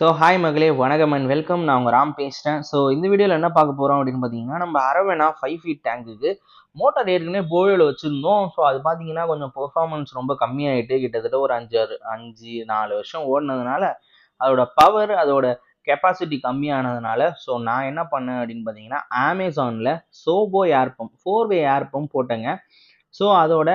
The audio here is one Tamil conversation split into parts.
ஸோ ஹாய் மகளே, வணக்கம் அண்ட் வெல்கம். நான் உங்கள் ராம் பேசுகிறேன். ஸோ இந்த வீடியோவில் என்ன பார்க்க போகிறோம் அப்படின்னு பார்த்தீங்கன்னா, நம்ம அரவணா 5 ஃபீட் டேங்குக்கு மோட்டார் ஏற்கனவே போயோவில் வச்சுருந்தோம். ஸோ அது பார்த்தீங்கன்னா கொஞ்சம் பெர்ஃபார்மன்ஸ் ரொம்ப கம்மியாகிட்டு கிட்டத்தட்ட ஒரு 4 வருஷம் ஓடினதுனால அதோட பவர், அதோட கெப்பாசிட்டி கம்மியானதுனால ஸோ நான் என்ன பண்ணேன் அப்படின்னு பார்த்தீங்கன்னா, அமேசானில் சோபோ ஏர் பம்ப் 4-வே ஏர் பம்ப் போட்டேங்க. ஸோ அதோட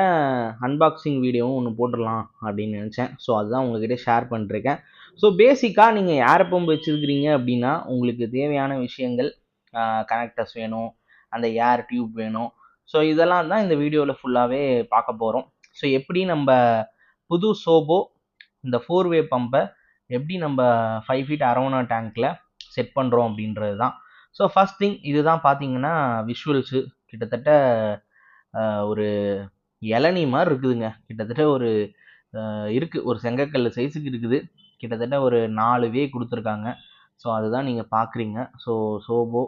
அன்பாக்சிங் வீடியோவும் ஒன்று போட்டுடலாம் அப்படின்னு நினச்சேன். ஸோ அதுதான் உங்ககிட்ட ஷேர் பண்ணிருக்கேன். ஸோ பேசிக்காக நீங்கள் ஏர் பம்ப் வச்சுருக்கிறீங்க அப்படின்னா உங்களுக்கு தேவையான விஷயங்கள், கனெக்டர்ஸ் வேணும், அந்த ஏர் டியூப் வேணும். ஸோ இதெல்லாம் தான் இந்த வீடியோவில் ஃபுல்லாகவே பார்க்க போகிறோம். ஸோ எப்படி நம்ம புது சோபோ இந்த 4-வே பம்பை எப்படி நம்ம 5 ஃபீட் அரவணா டேங்க்கில் செட் பண்ணுறோம் அப்படின்றது தான். ஸோ ஃபஸ்ட் திங் இதுதான் பார்த்தீங்கன்னா விஷுவல்ஸு கிட்டத்தட்ட ஒரு இளநீ மாதிரி இருக்குதுங்க. கிட்டத்தட்ட ஒரு இருக்குது, ஒரு செங்கக்கல் சைஸுக்கு இருக்குது. கிட்டத்தட்ட ஒரு 4 வே கொடுத்துருக்காங்க. ஸோ அதுதான் நீங்கள் பார்க்குறீங்க. ஸோ சோபோ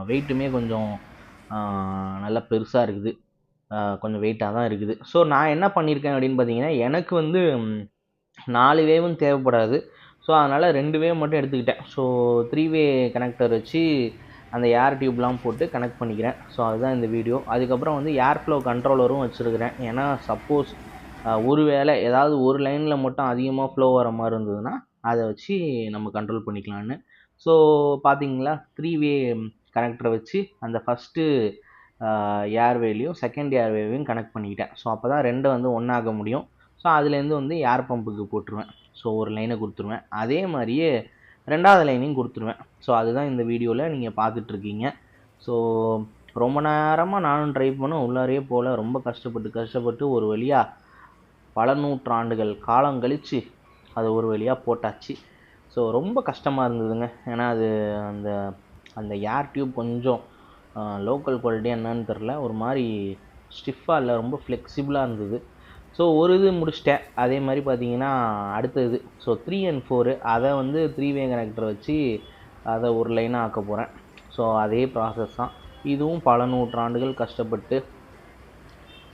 வெயிட்டுமே கொஞ்சம் நல்லா பெருசாக இருக்குது, கொஞ்சம் வெயிட்டாக தான் இருக்குது. ஸோ நான் என்ன பண்ணியிருக்கேன் அப்படின்னு பார்த்தீங்கன்னா, எனக்கு வந்து 4 வேவும் தேவைப்படாது. ஸோ அதனால் 2 வே மட்டும் எடுத்துக்கிட்டேன். ஸோ 3-வே கனெக்டர் வச்சு அந்த ஏர் டியூப்லாம் போட்டு கனெக்ட் பண்ணிக்கிறேன். ஸோ அதுதான் இந்த வீடியோ. அதுக்கப்புறம் வந்து ஏர் ஃப்ளோ கண்ட்ரோலரும் வச்சுருக்கிறேன். ஏன்னா சப்போஸ் ஒரு வேளை ஏதாவது ஒரு லைனில் மட்டும் அதிகமாக ஃப்ளோ வர மாதிரி இருந்ததுன்னா அதை வச்சு நம்ம கண்ட்ரோல் பண்ணிக்கலான்னு. ஸோ பார்த்தீங்களா, 3-வே கனெக்டரை வச்சு அந்த ஃபஸ்ட்டு ஏர்வேலையும் செகண்ட் ஏர்வேவையும் கனெக்ட் பண்ணிக்கிட்டேன். ஸோ அப்போ தான் 2 வந்து ஒன்றாக முடியும். ஸோ அதுலேருந்து வந்து ஏர் பம்புக்கு போட்டுருவேன். ஸோ ஒரு லைனை கொடுத்துருவேன். அதே மாதிரியே 2வது லைனையும் கொடுத்துருவேன். ஸோ அதுதான் இந்த வீடியோவில் நீங்கள் பார்த்துட்ருக்கீங்க. ஸோ ரொம்ப நேரமாக நானும் ட்ரை பண்ண உள்ளாரையே போல் ரொம்ப கஷ்டப்பட்டு ஒரு வழியாக பல நூற்றாண்டுகள் காலம் கழித்து அது ஒரு வழியாக போட்டாச்சு. ஸோ ரொம்ப கஷ்டமாக இருந்ததுங்க. ஏன்னா அது அந்த அந்த ஏர் டியூப் கொஞ்சம் லோக்கல் குவாலிட்டி என்னன்னு தெரில, ஒரு மாதிரி ஸ்டிஃபாக இல்லை, ரொம்ப ஃப்ளெக்சிபிளாக இருந்தது. ஸோ ஒரு இது முடிச்சிட்டேன். அதே மாதிரி பார்த்தீங்கன்னா அடுத்தது ஸோ 3 and 4 அதை வந்து 3-வே கனெக்டர் வச்சு அதை ஒரு லைனாக ஆக்க போகிறேன். ஸோ அதே ப்ராசஸ் தான் இதுவும். பல நூற்றாண்டுகள் கஷ்டப்பட்டு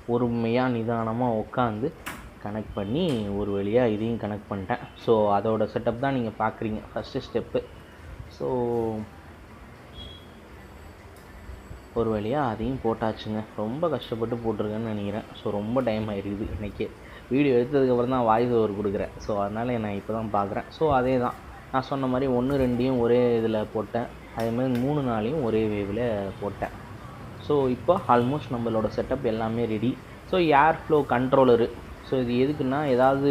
பொறுமையாக நிதானமாக உட்காந்து கனெக்ட் பண்ணி ஒரு வழியாக இதையும் கனெக்ட் பண்ணிட்டேன். ஸோ அதோட செட்டப் தான் நீங்கள் பார்க்குறீங்க, ஃபஸ்ட்டு ஸ்டெப்பு. ஸோ ஒரு வழியாக அதையும் போட்டாச்சுங்க. ரொம்ப கஷ்டப்பட்டு போட்டிருக்கேன்னு நினைக்கிறேன். ஸோ ரொம்ப டைம் ஆகிருக்குது இன்றைக்கி. வீடியோ எடுத்ததுக்கப்புறம் தான் வாய்ஸ் ஓவர் கொடுக்குறேன். ஸோ அதனால் நான் இப்போ தான் பார்க்குறேன். ஸோ அதே தான் நான் சொன்ன மாதிரி 1, 2யும் ஒரே இதில் போட்டேன். அதேமாதிரி 3, 4யும் ஒரே வேவில் போட்டேன். ஸோ இப்போ ஆல்மோஸ்ட் நம்மளோட செட்டப் எல்லாமே ready. So air flow controller. So இது எதுக்குன்னா, ஏதாவது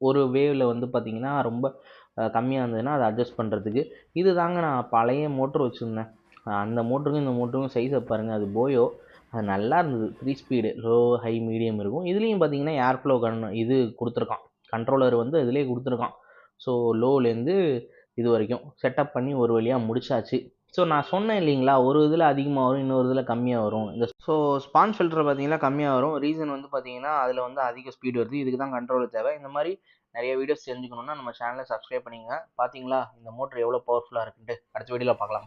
ஒரு வேவில் வந்து பார்த்திங்கன்னா ரொம்ப கம்மியாக இருந்ததுன்னா அதை அட்ஜஸ்ட் பண்ணுறதுக்கு. இது தாங்க நான் பழைய மோட்ரு வச்சுருந்தேன். அந்த மோட்டருக்கும் இந்த மோட்டருக்கும் சைஸை பாருங்கள். அது போயோ, அது நல்லா இருந்தது. 3 ஸ்பீடு, லோ ஹை மீடியம் இருக்கும். இதுலேயும் பார்த்தீங்கன்னா ஏர் ஃப்ளோ இது கொடுத்துருக்கான், கண்ட்ரோலர் வந்து இதிலே கொடுத்துருக்கான். ஸோ லோலேருந்து இது வரைக்கும் செட்டப் பண்ணி ஒரு வழியாக முடிச்சாச்சு. ஸோ நான் சொன்னேன் இல்லைங்களா, ஒரு இதில் அதிகமாக வரும், இன்னொரு இதில் கம்மியாக வரும். இந்த ஸ்பான்ஜ் ஃபில்டர் பார்த்தீங்கன்னா கம்மியாக வரும். ரீசன் வந்து பார்த்தீங்கன்னா அதில் வந்து அதிக ஸ்பீடு வருது. இதுக்கு தான் கண்ட்ரோலர் தேவை. இந்த மாதிரி நிறைய வீடியோஸ் தெரிஞ்சுக்கணுன்னா நம்ம சேனலை சப்ஸ்கிரைப் பண்ணிங்க. பார்த்தீங்களா இந்த மோட்டர் எவ்வளோ பவர்ஃபுல்லாக இருக்குன்ட்டு. அடுத்த வீடியோவில் பார்க்கலாம்.